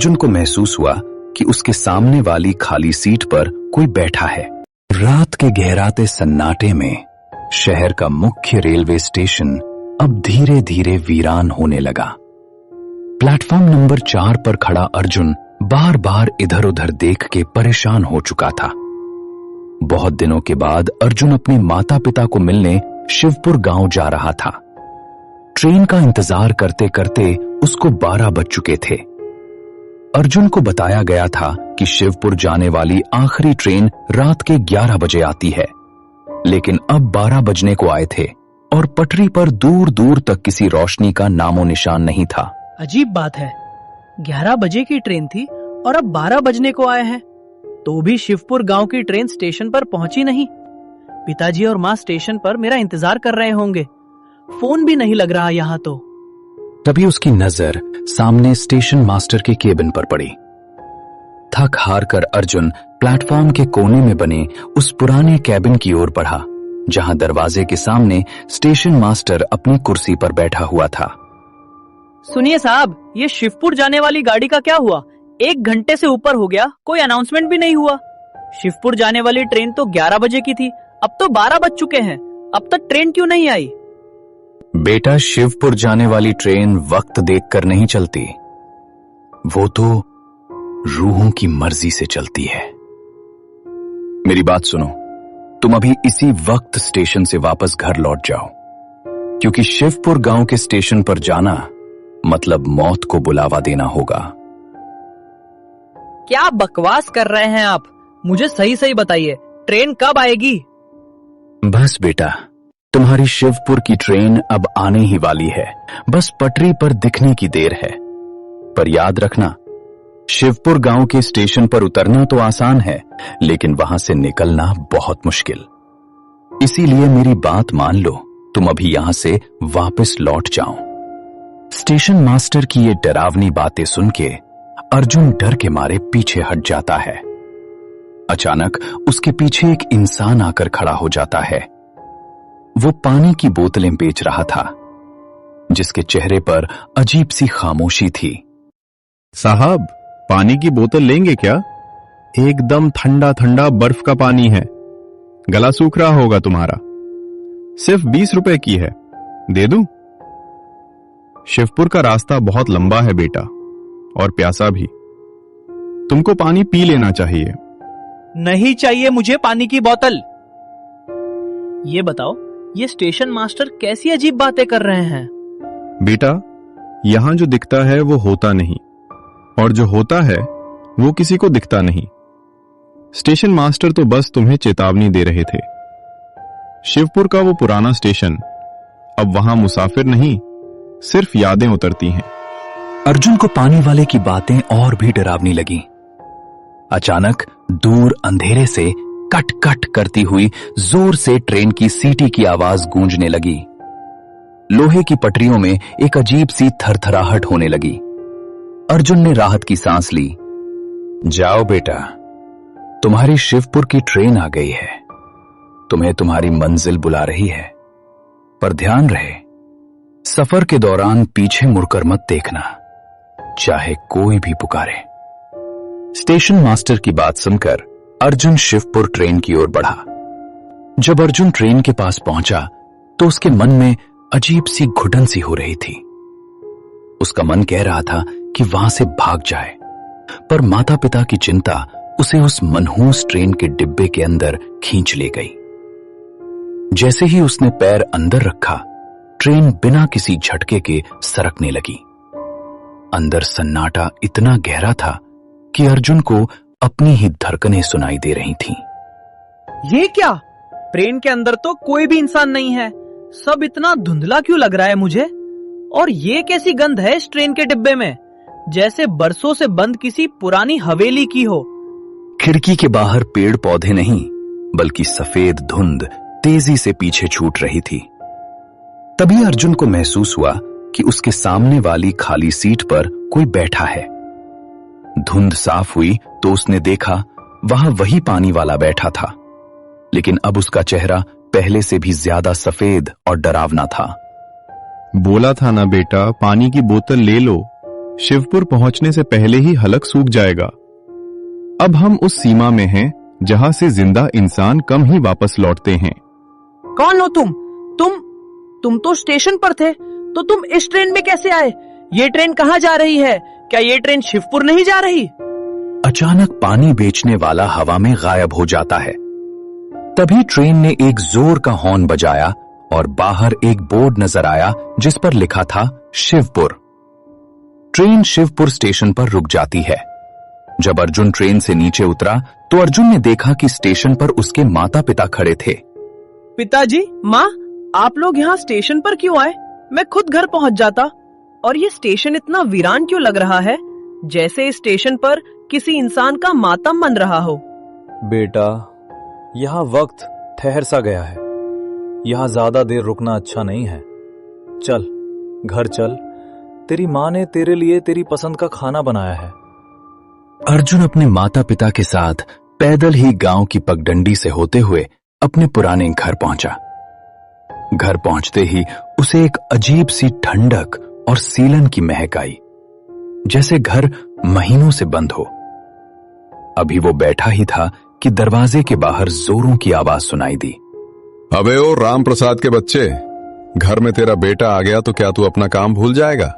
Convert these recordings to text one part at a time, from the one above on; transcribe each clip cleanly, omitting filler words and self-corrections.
अर्जुन को महसूस हुआ कि उसके सामने वाली खाली सीट पर कोई बैठा है। रात के गहराते सन्नाटे में शहर का मुख्य रेलवे स्टेशन अब धीरे धीरे वीरान होने लगा। प्लेटफॉर्म नंबर 4 पर खड़ा अर्जुन बार बार इधर उधर देख के परेशान हो चुका था। बहुत दिनों के बाद अर्जुन अपने माता पिता को मिलने शिवपुर गांव जा रहा था। ट्रेन का इंतजार करते करते उसको 12 बज चुके थे। अर्जुन को बताया गया था कि शिवपुर जाने वाली आखिरी ट्रेन रात के 11 बजे आती है, लेकिन अब 12 बजने को आए थे और पटरी पर दूर दूर तक किसी रोशनी का नामो निशान नहीं था। अजीब बात है, 11 बजे की ट्रेन थी और अब 12 बजने को आए हैं, तो भी शिवपुर गांव की ट्रेन स्टेशन पर पहुंची नहीं। पिताजी और माँ स्टेशन पर मेरा इंतजार कर रहे होंगे, फोन भी नहीं लग रहा यहाँ तो। तभी उसकी नजर सामने स्टेशन मास्टर के केबिन पर पड़ी। थक हार कर अर्जुन प्लेटफॉर्म के कोने में बने उस पुराने केबिन की ओर बढ़ा, जहां दरवाजे के सामने स्टेशन मास्टर अपनी कुर्सी पर बैठा हुआ था। सुनिए साहब, ये शिवपुर जाने वाली गाड़ी का क्या हुआ? 1 घंटे से ऊपर हो गया, कोई अनाउंसमेंट भी नहीं हुआ। शिवपुर जाने वाली ट्रेन तो 11 बजे की थी, अब तो 12 बज चुके हैं, अब तक ट्रेन क्यों नहीं आई? बेटा, शिवपुर जाने वाली ट्रेन वक्त देखकर नहीं चलती, वो तो रूहों की मर्जी से चलती है। मेरी बात सुनो, तुम अभी इसी वक्त स्टेशन से वापस घर लौट जाओ, क्योंकि शिवपुर गांव के स्टेशन पर जाना मतलब मौत को बुलावा देना होगा। क्या बकवास कर रहे हैं आप? मुझे सही सही बताइए, ट्रेन कब आएगी? बस बेटा, तुम्हारी शिवपुर की ट्रेन अब आने ही वाली है, बस पटरी पर दिखने की देर है। पर याद रखना, शिवपुर गांव के स्टेशन पर उतरना तो आसान है, लेकिन वहां से निकलना बहुत मुश्किल। इसीलिए मेरी बात मान लो, तुम अभी यहां से वापस लौट जाओ। स्टेशन मास्टर की ये डरावनी बातें सुन के अर्जुन डर के मारे पीछे हट जाता है। अचानक उसके पीछे एक इंसान आकर खड़ा हो जाता है। वो पानी की बोतलें बेच रहा था, जिसके चेहरे पर अजीब सी खामोशी थी। साहब, पानी की बोतल लेंगे क्या? एकदम ठंडा ठंडा बर्फ का पानी है, गला सूख रहा होगा तुम्हारा। सिर्फ 20 रुपए की है, दे दूं? शिवपुर का रास्ता बहुत लंबा है बेटा, और प्यासा भी। तुमको पानी पी लेना चाहिए। नहीं चाहिए मुझे पानी की बोतल। ये बताओ, ये स्टेशन मास्टर कैसी अजीब बातें कर रहे हैं? बेटा, यहां जो दिखता है वो होता नहीं, और जो होता है वो किसी को दिखता नहीं। स्टेशन मास्टर तो बस तुम्हें चेतावनी दे रहे थे। शिवपुर का वो पुराना स्टेशन, अब वहां मुसाफिर नहीं, सिर्फ यादें उतरती हैं। अर्जुन को पानी वाले की बातें और भी डरावनी लगी। अचानक दूर अंधेरे से कट कट करती हुई जोर से ट्रेन की सीटी की आवाज गूंजने लगी। लोहे की पटरियों में एक अजीब सी थरथराहट होने लगी। अर्जुन ने राहत की सांस ली। जाओ बेटा, तुम्हारी शिवपुर की ट्रेन आ गई है, तुम्हें तुम्हारी मंजिल बुला रही है। पर ध्यान रहे, सफर के दौरान पीछे मुड़कर मत देखना, चाहे कोई भी पुकारे। स्टेशन मास्टर की बात सुनकर अर्जुन शिवपुर ट्रेन की ओर बढ़ा। जब अर्जुन ट्रेन के पास पहुंचा तो उसके मन में अजीब सी घुटन सी हो रही थी। उसका मन कह रहा था कि वहां से भाग जाए, पर माता पिता की चिंता उसे उस मनहूस ट्रेन के डिब्बे के अंदर खींच ले गई। जैसे ही उसने पैर अंदर रखा, ट्रेन बिना किसी झटके के सरकने लगी। अंदर सन्नाटा इतना गहरा था कि अर्जुन को अपनी ही धड़कनें सुनाई दे रही थीं। ये क्या? ट्रेन के अंदर तो कोई भी इंसान नहीं है, सब इतना धुंधला क्यों लग रहा है मुझे? और ये कैसी गंध है इस ट्रेन के डिब्बे में, जैसे बरसों से बंद किसी पुरानी हवेली की हो। खिड़की के बाहर पेड़ पौधे नहीं, बल्कि सफेद धुंध तेजी से पीछे छूट रही थी। तभी अर्जुन को महसूस हुआ कि उसके सामने वाली खाली सीट पर कोई बैठा है। धुंध साफ हुई तो उसने देखा वहां वही पानी वाला बैठा था, लेकिन अब उसका चेहरा पहले से भी ज्यादा सफेद और डरावना था। बोला था ना बेटा, पानी की बोतल ले लो, शिवपुर पहुंचने से पहले ही हलक सूख जाएगा। अब हम उस सीमा में हैं जहां से जिंदा इंसान कम ही वापस लौटते हैं। कौन हो तुम? तुम तो स्टेशन पर थे, तो तुम इस ट्रेन में कैसे आए? ये ट्रेन कहाँ जा रही है? क्या ये ट्रेन शिवपुर नहीं जा रही? अचानक पानी बेचने वाला हवा में गायब हो जाता है। तभी ट्रेन ने एक जोर का हॉर्न बजाया और बाहर एक बोर्ड नजर आया जिस पर लिखा था शिवपुर। ट्रेन शिवपुर स्टेशन पर रुक जाती है। जब अर्जुन ट्रेन से नीचे उतरा तो अर्जुन ने देखा कि स्टेशन पर उसके माता पिता खड़े थे। पिताजी, माँ, आप लोग यहाँ स्टेशन पर क्यों आए? मैं खुद घर पहुँच जाता। और ये स्टेशन इतना वीरान क्यों लग रहा है, जैसे इस स्टेशन पर किसी इंसान का मातम बन रहा हो। बेटा, यहाँ वक्त ठहर सा गया है। यहाँ ज्यादा देर रुकना अच्छा नहीं है। चल, घर चल। तेरी माँ ने तेरे लिए तेरी पसंद का खाना बनाया है। अर्जुन अपने माता पिता के साथ पैदल ही गांव की पगडंडी से होते हुए अपने पुराने घर पहुंचा। घर पहुंचते ही उसे एक अजीब सी ठंडक और सीलन की महक आई, जैसे घर महीनों से बंद हो। अभी वो बैठा ही था कि दरवाजे के बाहर जोरों की आवाज सुनाई दी। अबे ओ राम प्रसाद के बच्चे, घर में तेरा बेटा आ गया तो क्या तू अपना काम भूल जाएगा?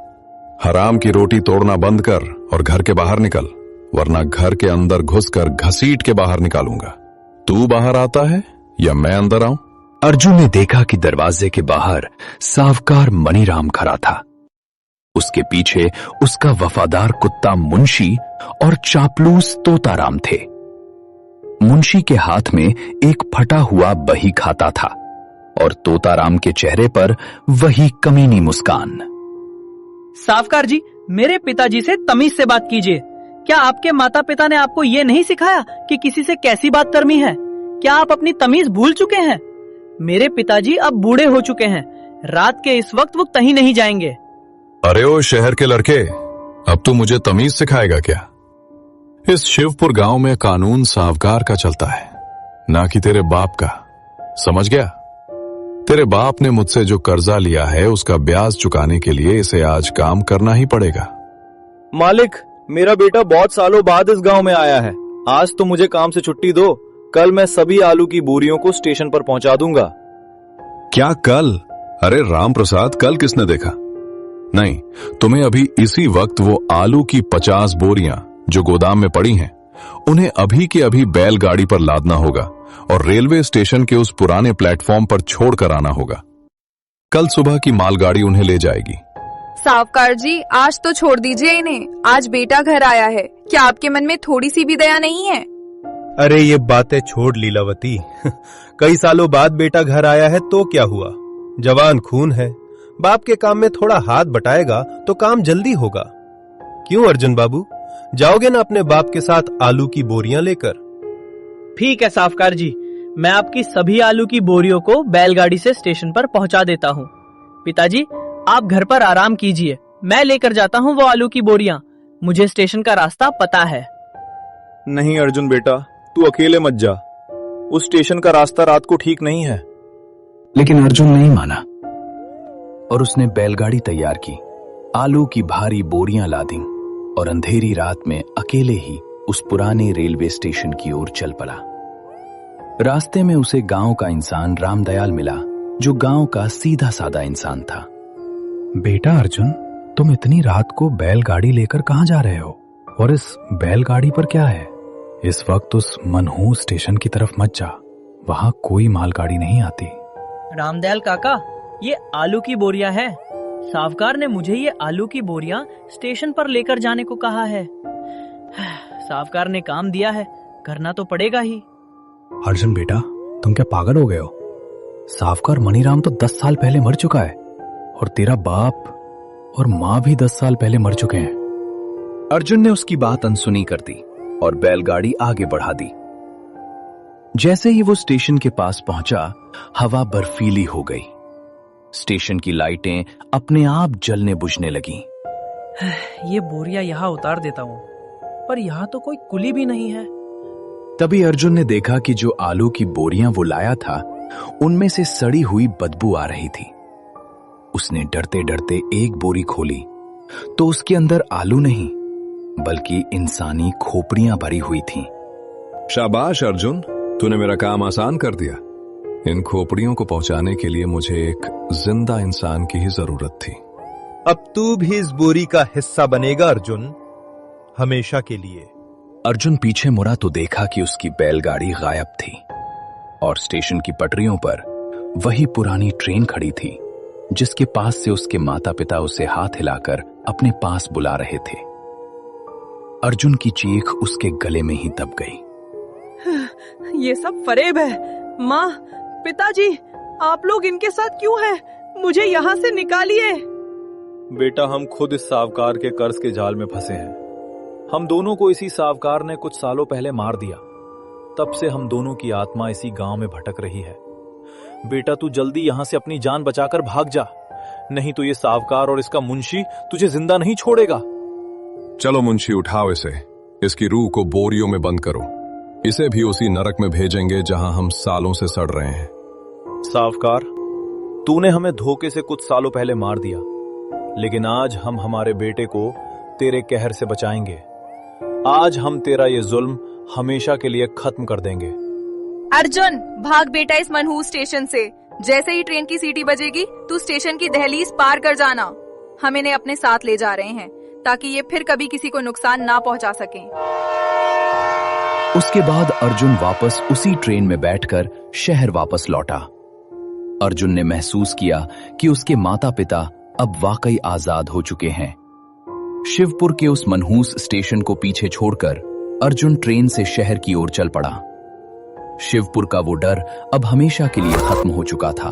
हराम की रोटी तोड़ना बंद कर और घर के बाहर निकल, वरना घर के अंदर घुसकर घसीट के बाहर निकालूंगा। तू बाहर आता है या मैं अंदर आऊं? अर्जुन ने देखा कि दरवाजे के बाहर सावकार मनीराम खड़ा था। उसके पीछे उसका वफादार कुत्ता मुंशी और चापलूस तोताराम थे। मुंशी के हाथ में एक फटा हुआ बही खाता था और तोताराम के चेहरे पर वही कमीनी मुस्कान। सावकार जी, मेरे पिताजी से तमीज से बात कीजिए। क्या आपके माता पिता ने आपको ये नहीं सिखाया कि किसी से कैसी बात करनी है? क्या आप अपनी तमीज भूल चुके हैं? मेरे पिताजी अब बूढ़े हो चुके हैं। रात के इस वक्त वो कहीं नहीं जाएंगे। अरे ओ शहर के लड़के, अब तू मुझे तमीज सिखाएगा क्या? इस शिवपुर गांव में कानून सावकार का चलता है, ना कि तेरे बाप का। समझ गया? तेरे बाप ने मुझसे जो कर्जा लिया है उसका ब्याज चुकाने के लिए इसे आज काम करना ही पड़ेगा। मालिक, मेरा बेटा बहुत सालों बाद इस गांव में आया है। आज तो मुझे काम से छुट्टी दो। कल मैं सभी आलू की बोरियों को स्टेशन पर पहुंचा दूंगा। क्या कल? अरे राम प्रसाद, कल किसने देखा? नहीं, तुम्हें अभी इसी वक्त वो आलू की 50 बोरियां जो गोदाम में पड़ी हैं, उन्हें अभी के अभी बैलगाड़ी पर लादना होगा और रेलवे स्टेशन के उस पुराने प्लेटफॉर्म पर छोड़ कर आना होगा। कल सुबह की मालगाड़ी उन्हें ले जाएगी। सावकार जी, आज तो छोड़ दीजिए इन्हें। आज बेटा घर आया है, क्या आपके मन में थोड़ी सी भी दया नहीं है? अरे ये बातें छोड़ लीलावती। कई सालों बाद बेटा घर आया है तो क्या हुआ? जवान खून है, बाप के काम में थोड़ा हाथ बटाएगा तो काम जल्दी होगा। क्यों अर्जुन बाबू, जाओगे ना अपने बाप के साथ आलू की बोरियां लेकर? ठीक है सावकार जी, मैं आपकी सभी आलू की बोरियों को बैलगाड़ी से स्टेशन पर पहुंचा देता हूँ। पिताजी, आप घर पर आराम कीजिए, मैं लेकर जाता हूँ वो आलू की बोरियां। मुझे स्टेशन का रास्ता पता है। नहीं अर्जुन बेटा, तू अकेले मत जा। उस स्टेशन का रास्ता रात को ठीक नहीं है। लेकिन अर्जुन नहीं माना और उसने बैलगाड़ी तैयार की, आलू की भारी बोरियां लादी और अंधेरी रात में अकेले ही उस पुराने रेलवे स्टेशन की ओर चल पड़ा। रास्ते में उसे गांव का इंसान रामदयाल मिला, जो गांव का सीधा साधा इंसान था। बेटा अर्जुन, तुम इतनी रात को बैलगाड़ी लेकर कहां जा रहे हो? और इस बैलगाड़ी पर क्या है? इस वक्त उस मनहूस स्टेशन की तरफ मत जा, वहां कोई मालगाड़ी नहीं आती। रामदयाल काका, ये आलू की बोरियां हैं। सावकार ने मुझे ये आलू की बोरियां स्टेशन पर लेकर जाने को कहा है। सावकार ने काम दिया है, करना तो पड़ेगा ही। अर्जुन बेटा, तुम क्या पागल हो गए हो? सावकार मनीराम तो 10 साल पहले मर चुका है और तेरा बाप और माँ भी 10 साल पहले मर चुके हैं। अर्जुन ने उसकी बात अनसुनी कर दी और बैलगाड़ी आगे बढ़ा दी। जैसे ही वो स्टेशन के पास पहुंचा, हवा बर्फीली हो गई। स्टेशन की लाइटें अपने आप जलने बुझने लगीं। ये बोरियां यहाँ उतार देता हूँ, पर यहाँ तो कोई कुली भी नहीं है। तभी अर्जुन ने देखा कि जो आलू की बोरियां वो लाया था, उनमें से सड़ी हुई बदबू आ रही थी। उसने डरते डरते एक बोरी खोली तो उसके अंदर आलू नहीं बल्कि इंसानी खोपड़ियां भरी हुई थीं। शाबाश अर्जुन, तूने मेरा काम आसान कर दिया। इन खोपड़ियों को पहुंचाने के लिए मुझे एक जिंदा इंसान की ही जरूरत थी। अब तू भी इस बोरी का हिस्सा बनेगा अर्जुन, हमेशा के लिए। अर्जुन पीछे मुड़ा तो देखा कि उसकी बैलगाड़ी गायब थी और स्टेशन की पटरियों पर वही पुरानी ट्रेन खड़ी थी जिसके पास से उसके माता पिता उसे हाथ हिलाकर अपने पास बुला रहे थे। अर्जुन की चीख उसके गले में ही दब गई। ये सब फरेब है। माँ, पिताजी, आप लोग इनके साथ क्यों हैं? मुझे यहाँ से निकालिए। बेटा, हम खुद इस साहूकार के कर्ज के जाल में फंसे हैं। हम दोनों को इसी साहूकार ने कुछ सालों पहले मार दिया। तब से हम दोनों की आत्मा इसी गांव में भटक रही है। बेटा, तू जल्दी यहां से अपनी जान बचाकर भाग जा, नहीं तो ये साहूकार और इसका मुंशी तुझे जिंदा नहीं छोड़ेगा। चलो मुंशी, उठाओ इसे। इसकी रूह को बोरियों में बंद करो। इसे भी उसी नरक में भेजेंगे जहां हम सालों से सड़ रहे हैं। साहूकार, तूने हमें धोखे से कुछ सालों पहले मार दिया, लेकिन आज हम हमारे बेटे को तेरे कहर से बचाएंगे। आज हम तेरा ये जुल्म हमेशा के लिए खत्म कर देंगे। अर्जुन, भाग बेटा इस मनहूस स्टेशन से। जैसे ही ट्रेन की सीटी बजेगी तू स्टेशन की दहलीज पार कर जाना। हम इन्हें अपने साथ ले जा रहे हैं ताकि ये फिर कभी किसी को नुकसान ना पहुंचा सकें। उसके बाद अर्जुन वापस उसी ट्रेन में बैठकर शहर वापस लौटा। अर्जुन ने महसूस किया कि उसके माता पिता अब वाकई आजाद हो चुके हैं। शिवपुर के उस मनहूस स्टेशन को पीछे छोड़कर अर्जुन ट्रेन से शहर की ओर चल पड़ा। शिवपुर का वो डर अब हमेशा के लिए खत्म हो चुका था।